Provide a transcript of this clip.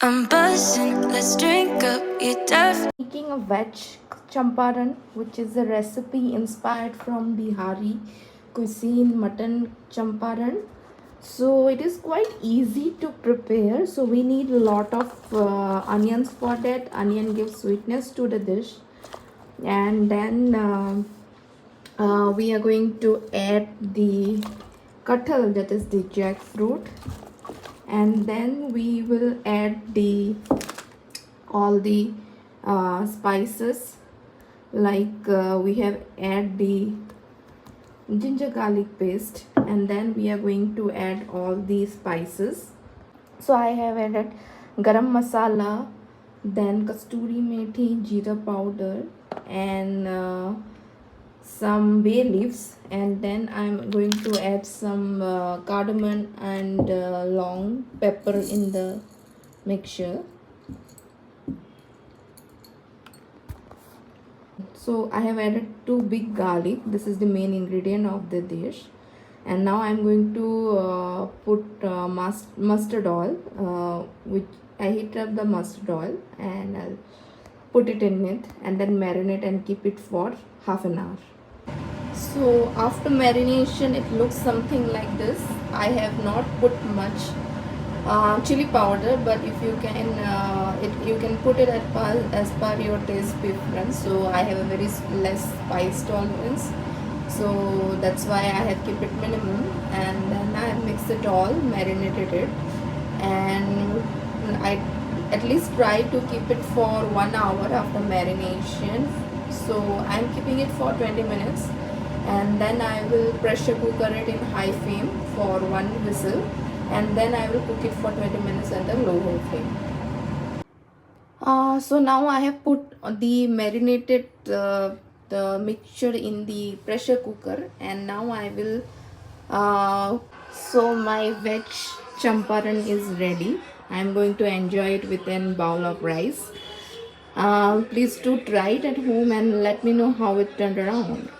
I'm buzzing, let's drink up, you definitely. Making a veg champaran, which is a recipe inspired from Bihari cuisine, mutton champaran. So it is quite easy to prepare. So we need a lot of onions for that. Onion gives sweetness to the dish, and then we are going to add the kathal, that is the jackfruit, and then we will add the all the spices, like we have add the ginger garlic paste, and then we are going to add all the spices. So I have added garam masala, then kasturi methi, jeera powder, and some bay leaves, and then I'm going to add some cardamom and long pepper in the mixture. So I have added 2 big garlic. This is the main ingredient of the dish. And now I'm going to put mustard oil, which I heat up the mustard oil, and I'll put it in it, and then marinate and keep it for half an hour. So after marination, it looks something like this. I have not put much chili powder, but if you can you can put it as per your taste preference. So I have a very less spice tolerance, so that's why I have kept it minimum, and then I have mixed it all, marinated it, and I at least try to keep it for 1 hour after marination. So I'm keeping it for 20 minutes, and then I will pressure cooker it in high flame for 1 whistle, and then I will cook it for 20 minutes at the low flame. So now I have put the marinated the mixture in the pressure cooker, and now I will so my veg champaran is ready. I am going to enjoy it with a bowl of rice. Please do try it at home and let me know how it turned around.